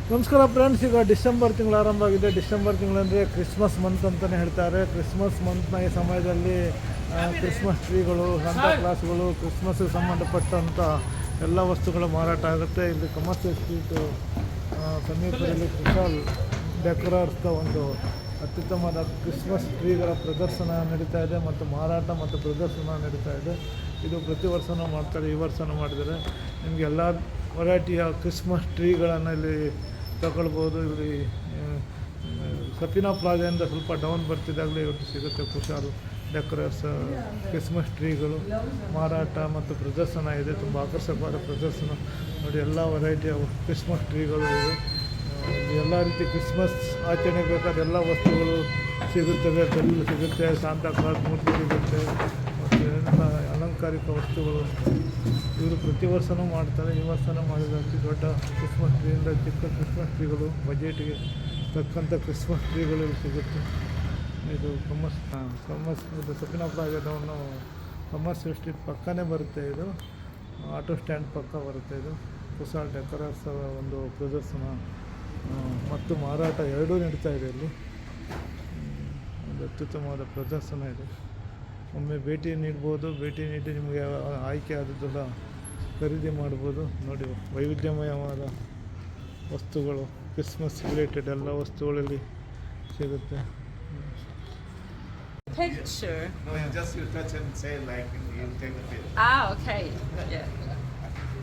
ನಮಸ್ಕಾರ ಫ್ರೆಂಡ್ಸ್. ಈಗ ಡಿಸೆಂಬರ್ ತಿಂಗಳು ಆರಂಭ ಆಗಿದೆ. ಡಿಸೆಂಬರ್ ತಿಂಗಳಂದರೆ ಕ್ರಿಸ್ಮಸ್ ಮಂತ್ ಅಂತಲೇ ಹೇಳ್ತಾರೆ. ಕ್ರಿಸ್ಮಸ್ ಮಂತ್ನ ಈ ಸಮಯದಲ್ಲಿ ಕ್ರಿಸ್ಮಸ್ ಟ್ರೀಗಳು, ಸಂತಾ ಕ್ಲಾಸ್ಗಳು, ಕ್ರಿಸ್ಮಸ್ಗೆ ಸಂಬಂಧಪಟ್ಟಂಥ ಎಲ್ಲ ವಸ್ತುಗಳು ಮಾರಾಟ ಆಗುತ್ತೆ. ಇಲ್ಲಿ ಕಮರ್ಷಿಯಲ್ ಸ್ಟ್ರೀಟು ಸಮೀಪದಲ್ಲಿ ಕುಶಾಲ್ ಡೆಕೋರರ್ಸ್ನ ಒಂದು ಅತ್ಯುತ್ತಮವಾದ ಕ್ರಿಸ್ಮಸ್ ಟ್ರೀಗಳ ಪ್ರದರ್ಶನ ನಡೀತಾ ಇದೆ ಮತ್ತು ಮಾರಾಟ ಮತ್ತು ಪ್ರದರ್ಶನ ನಡೀತಾ ಇದೆ. ಇದು ಪ್ರತಿ ವರ್ಷವೂ ಮಾಡ್ತಾರೆ. ಈ ವರ್ಷವೂ ಮಾಡಿದ್ದಾರೆ. ನಿಮಗೆ ಎಲ್ಲ ವೆರೈಟಿಯ ಕ್ರಿಸ್ಮಸ್ ಟ್ರೀಗಳನ್ನು ಇಲ್ಲಿ ತಗೊಳ್ಬೋದು. ಇಲ್ಲಿ ಸಫಿನಾ ಪ್ಲಾಜಾಯಿಂದ ಸ್ವಲ್ಪ ಡೌನ್ ಬರ್ತಿದ್ದಾಗಲೇ ಇವತ್ತು ಸಿಗುತ್ತೆ ಕುಶಾಲ್ ಡೆಕೋರೇಟ್ಸ್ ಕ್ರಿಸ್ಮಸ್ ಟ್ರೀಗಳು ಮಾರಾಟ ಮತ್ತು ಪ್ರದರ್ಶನ ಇದೆ. ತುಂಬ ಆಕರ್ಷಕವಾದ ಪ್ರದರ್ಶನ ನೋಡಿ. ಎಲ್ಲ ವೆರೈಟಿಯ ಕ್ರಿಸ್ಮಸ್ ಟ್ರೀಗಳು ಇವೆ. ಎಲ್ಲ ರೀತಿ ಕ್ರಿಸ್ಮಸ್ ಆಚರಣೆಗೆ ಬೇಕಾದ ಎಲ್ಲ ವಸ್ತುಗಳು ಸಿಗುತ್ತವೆ. ಬೆಲ್ ಸಿಗುತ್ತೆ, ಸಾಂತಾ ಕ್ಲಾಸ್ ಮೂರ್ತಿ ಸಿಗುತ್ತೆ ಮತ್ತು ಎಲ್ಲ ಅಲಂಕಾರಿಕ ವಸ್ತುಗಳು ಇವರು ಪ್ರತಿ ವರ್ಷವೂ ಮಾಡ್ತಾರೆ. ಈ ವರ್ಷವೂ ಮಾಡಿದ ಅತಿ ದೊಡ್ಡ ಕ್ರಿಸ್ಮಸ್ ಟ್ರೀಯಿಂದ ಚಿಕ್ಕ ಕ್ರಿಸ್ಮಸ್ ಟ್ರೀಗಳು, ಬಜೆಟ್ಗೆ ತಕ್ಕಂಥ ಕ್ರಿಸ್ಮಸ್ ಟ್ರೀಗಳು ಸಿಗುತ್ತೆ. ಇದು ಕಮರ್ಸ್ ಇದು ಸಫಿನಾ ಪ್ಲಾಜಾದವನ್ನು ಕಮರ್ಷಿಯಲ್ ಸ್ಟ್ರೀಟ್ ಪಕ್ಕನೇ ಬರುತ್ತೆ. ಇದು ಆಟೋ ಸ್ಟ್ಯಾಂಡ್ ಪಕ್ಕ ಬರುತ್ತೆ. ಇದು ಕುಶಾಲ್ ಡೆಕೋರರ್ಸ್ ಒಂದು ಪ್ರದರ್ಶನ ಮತ್ತು ಮಾರಾಟ ಎರಡೂ ನಡೀತಾ ಇದೆ. ಇಲ್ಲಿ ಒಂದು ಅತ್ಯುತ್ತಮವಾದ ಪ್ರದರ್ಶನ ಇದೆ. ಒಮ್ಮೆ ಭೇಟಿ ನೀಡ್ಬೋದು. ಭೇಟಿ ನೀಡಿ ನಿಮಗೆ ಆಯ್ಕೆ ಆದದ್ದೆಲ್ಲ ಖರೀದಿ ಮಾಡ್ಬೋದು. ನೋಡಿ, ವೈವಿಧ್ಯಮಯವಾದ ವಸ್ತುಗಳು ಕ್ರಿಸ್ಮಸ್ ರಿಲೇಟೆಡ್ ಎಲ್ಲ ವಸ್ತುಗಳಲ್ಲಿ ಸಿಗುತ್ತೆ. Picture. No, just you touch and say like you take the picture. Okay. Yeah.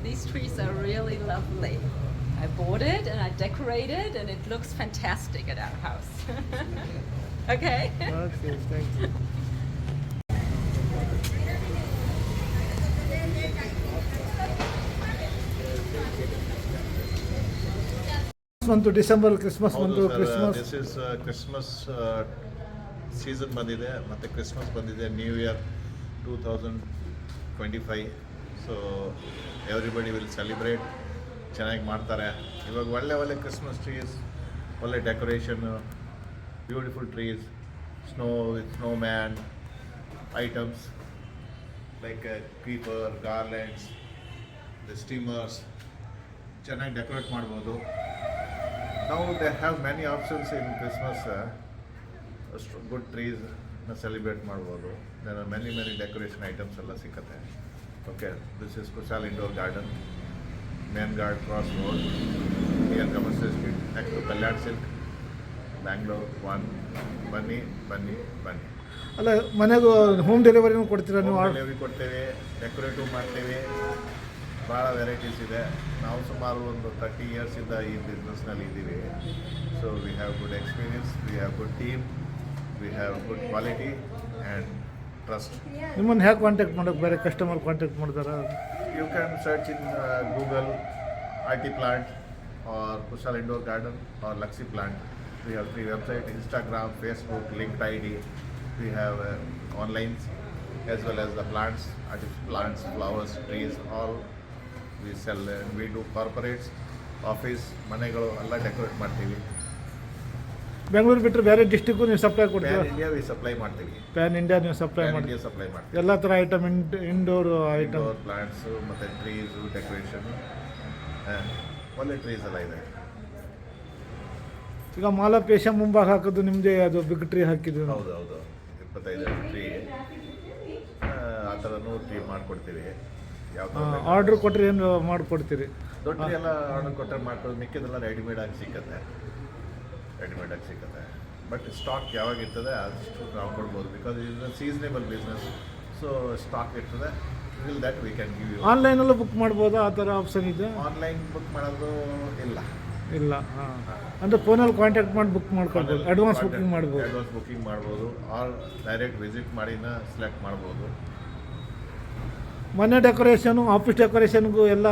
These trees are really lovely. I bought it and I decorated and it looks fantastic at our house. Okay? Okay, thank you. Month December Christmas month. Christmas this is Christmas season ಬಂದಿದೆ ಮತ್ತು Christmas ಬಂದಿದೆ. New year 2025. So everybody will celebrate. ಚೆನ್ನಾಗಿ ಮಾಡ್ತಾರೆ ಇವಾಗ. ಒಳ್ಳೆ Christmas trees, ಒಳ್ಳೆ decoration, beautiful trees, snowman items like creeper, garlands, the streamers ಚೆನ್ನಾಗಿ decorate ಮಾಡ್ಬೋದು. ನಾವು they have many options in Christmas. Good ಟ್ರೀಸ್ನ ಸೆಲಿಬ್ರೇಟ್ ಮಾಡ್ಬೋದು. ದೆನ್ ಮೆನಿ ಡೆಕೋರೇಷನ್ ಐಟಮ್ಸ್ ಎಲ್ಲ ಸಿಕ್ಕತ್ತೆ. Okay, this is Kushal indoor garden, main guard cross road, near commercial street, next to Kalyan Silk, Bangalore 1. ಬನ್ನಿ. ಅಲ್ಲ, ಮನೆಗೂ ಹೋಮ್ ಡೆಲಿವರಿನೂ ಕೊಡ್ತೀರಾ ನೀವು? ಡೆಲಿವರಿ ಕೊಡ್ತೇವೆ, ಡೆಕೋರೇಟಿವ್ ಮಾಡ್ತೇವೆ. ಭಾಳ ವೆರೈಟೀಸ್ ಇದೆ. ನಾವು ಸುಮಾರು ಒಂದು 30 ಇಯರ್ಸಿಂದ ಈ ಬಿಸ್ನೆಸ್ನಲ್ಲಿ ಇದ್ದೀವಿ. So we have good experience, we have good team, we have good quality and trust. ನಿಮ್ಮನ್ನು ಹೇಗೆ ಕಾಂಟ್ಯಾಕ್ಟ್ ಮಾಡೋಕ್ಕೆ? ಬೇರೆ ಕಸ್ಟಮರ್ ಕಾಂಟ್ಯಾಕ್ಟ್ ಮಾಡ್ತಾರಾ? You can search in Google IT Plant or Kushal Indoor Garden or Luxi Plant. We have 3 websites: Instagram, Facebook, Linked ID. We have online as well as the plants, artificial plants, flowers, trees, all we sell. And we do corporates, office, ಮನೆಗಳು ಎಲ್ಲ decorate ಮಾಡ್ತೀವಿ. ಬೆಂಗಳೂರು ಬಿಟ್ಟರೆ ಬೇರೆ district ನೀವು supply ಕೊಡ್ತೀರಾ? PAN India V supply ಮಾಡ್ತೀವಿ. PAN India ನೀವು supply ಮಾಡಿ ಸಪ್ಲೈ ಮಾಡ್ತೀವಿ. ಎಲ್ಲ ಥರ ಐಟಮ್, ಇಂಡೋರ್ ಐಟಮ್, ಪ್ಲಾಂಟ್ಸು ಮತ್ತು ಟ್ರೀಸು, ಡೆಕೋರೇಷನ್, ಒಳ್ಳೆ ಟ್ರೀಸ್ ಎಲ್ಲ ಇದೆ. ಈಗ ಮಾಲಾಪೇಶ ಮುಂಭಾಗ ಹಾಕೋದು ನಿಮ್ಮದೇ, ಅದು ಬಿಗ್ ಟ್ರೀ ಹಾಕಿದ್ದು? ಹೌದು 25 ಟ್ರೀ ಆ ಥರನೂ ಟ್ರೀ ಮಾಡಿಕೊಡ್ತೀವಿ. ಯಾವ ಆರ್ಡ್ರ್ ಕೊಟ್ಟರೆ ಏನು ಮಾಡಿಕೊಡ್ತೀರಿ? ದೊಡ್ಡ ಟ್ರೀ ಎಲ್ಲ ಆರ್ಡರ್ ಕೊಟ್ಟರೆ ಮಾಡ್ಕೊಳ್ಳೋದು. ಮಿಕ್ಕಿದೆಲ್ಲ ರೆಡಿಮೇಡಾಗಿ ಸಿಕ್ಕತ್ತೆ. ಬಟ್ ಸ್ಟಾಕ್ ಯಾವಾಗ ಇರ್ತದೆ ಅಷ್ಟು ನಾವು ಕೊಡ್ಬೋದು. ಬಿಕಾಸ್ ಇದು ಸೀಸನೇಬಲ್ ಬಿಸ್ನೆಸ್. ಸೊ ಸ್ಟಾಕ್ ಇರ್ತದೆ. Will that we can give you. ಆನ್ಲೈನಲ್ಲೂ ಬುಕ್ ಮಾಡ್ಬೋದಾ? ಆ ಥರ ಆಪ್ಷನ್ ಇದೆ? ಆನ್ಲೈನ್ ಬುಕ್ ಮಾಡೋದು ಇಲ್ಲ. ಹಾಂ, ಅಂದರೆ ಫೋನಲ್ಲಿ ಕಾಂಟ್ಯಾಕ್ಟ್ ಮಾಡಿ ಬುಕ್ ಮಾಡ್ಕೊಳ್ಬೋದು. ಅಡ್ವಾನ್ಸ್ ಬುಕ್ಕಿಂಗ್ ಮಾಡ್ಬೋದು ಆರ್ ಡೈರೆಕ್ಟ್ ವಿಸಿಟ್ ಮಾಡಿನ ಸೆಲೆಕ್ಟ್ ಮಾಡ್ಬೋದು. ಮನೆ ಡೆಕೋರೇಷನು, ಆಫೀಸ್ ಡೆಕೋರೇಷನ್ಗೂ ಎಲ್ಲ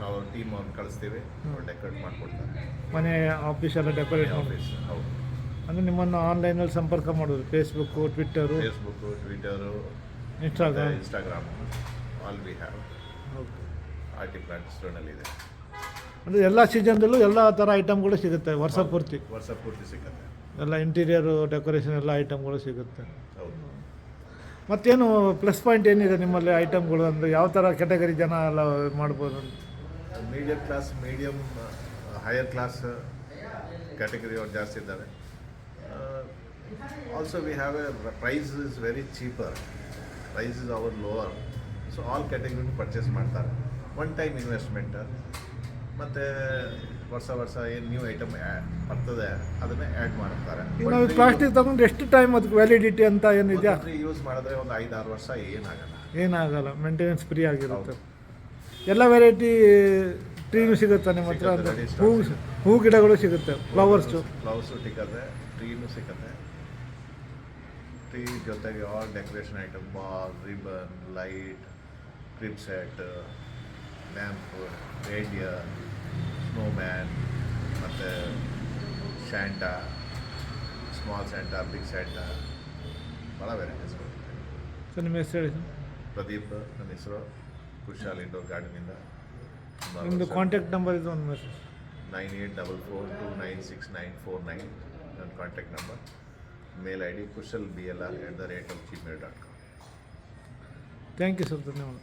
ನಾವು ಟೀಮ್ ಅವ್ರು ಕಳಿಸ್ತೀವಿ, ಡೆಕೋರೇಟ್ ಮಾಡಿಕೊಡ್ತಾರೆ. ಮನೆ, ಆಫೀಸ್ ಎಲ್ಲ ಡೆಕೋರೇಟ್ ಆಫೀಸ್. ಹೌದು. ಅಂದರೆ ನಿಮ್ಮನ್ನು ಆನ್ಲೈನಲ್ಲಿ ಸಂಪರ್ಕ ಮಾಡೋದು. Facebook, Twitter, Instagram all we have. IT Plant ಸ್ಟೋರ್ನಲ್ಲಿದೆ. ಅಂದರೆ ಎಲ್ಲ ಸೀಸನ್ದಲ್ಲೂ ಎಲ್ಲ ಥರ ಐಟಮ್ಗಳು ಸಿಗುತ್ತೆ. ವರ್ಷ ಪೂರ್ತಿ ಸಿಗುತ್ತೆ. ಎಲ್ಲ ಇಂಟೀರಿಯರು, ಡೆಕೋರೇಷನ್ ಎಲ್ಲ ಐಟಮ್ಗಳು ಸಿಗುತ್ತೆ. ಹೌದು. ಮತ್ತೇನು ಪ್ಲಸ್ ಪಾಯಿಂಟ್ ಏನಿದೆ ನಿಮ್ಮಲ್ಲಿ ಐಟಮ್ಗಳು? ಅಂದರೆ ಯಾವ ಥರ ಕ್ಯಾಟಗರಿ ಜನ ಎಲ್ಲ ಮಾಡ್ಬೋದು? Medium class, medium higher class category ಅವ್ರು ಜಾಸ್ತಿ ಇದ್ದಾರೆ. Also we have a price is very cheaper, price is our lower. So all category purchase ಮಾಡ್ತಾರೆ. ಒನ್ ಟೈಮ್ ಇನ್ವೆಸ್ಟ್ಮೆಂಟ್, ಮತ್ತು ವರ್ಷ ಏನು ನ್ಯೂ ಐಟಮ್ ಬರ್ತದೆ ಅದನ್ನೇ ಆ್ಯಡ್ ಮಾಡ್ತಾರೆ. ಈಗ ನಾವು ಪ್ಲಾಸ್ಟಿಕ್ ತಗೊಂಡು ಎಷ್ಟು ಟೈಮ್ ಅದಕ್ಕೆ ವ್ಯಾಲಿಡಿಟಿ ಅಂತ ಏನಿದೆಯಾ? ಯೂಸ್ ಮಾಡಿದ್ರೆ ಒಂದು 5-6 ವರ್ಷ ಏನಾಗಲ್ಲ. ಏನಾಗಲ್ಲ, ಮೇಂಟೆನೆನ್ಸ್ ಫ್ರೀ ಆಗಿರುತ್ತೆ. ಎಲ್ಲ ವೆರೈಟಿ ಟ್ರೀನು ಸಿಗುತ್ತೆ ನಿಮ್ಮ ಹತ್ರ? ಸಿಗುತ್ತೆ, ಹೂ ಗಿಡಗಳು ಸಿಗುತ್ತೆ, ಫ್ಲವರ್ಸು ಸಿಗುತ್ತೆ, ಟ್ರೀನು ಸಿಗುತ್ತೆ. ಟ್ರೀ ಜೊತೆಗೆ all decoration item, ball, ribbon, light, crib set, lamp, reindeer, snowman, ಮತ್ತು Santa, small Santa, big Santa, ಭಾಳ ವೆರೈಟೀಸ್. ಸರ್ ನಿಮ್ಮ ಹೆಸರು ಹೇಳಿ ಸರ್. ಪ್ರದೀಪ್ ನನ್ನ ಹೆಸರು, ಕುಶಾಲ್ ಇಂಡೋರ್ ಗಾರ್ಡನಿಂದ. ನಿಮ್ಮದು ಕಾಂಟ್ಯಾಕ್ಟ್ ನಂಬರ್ ಇದು ಒಂದು ಮೆಸೇಜ್. 9844296949 ನನ್ನ contact number. Mail ID kushalblr@gmail.com. Thank you sir, ಧನ್ಯವಾದ.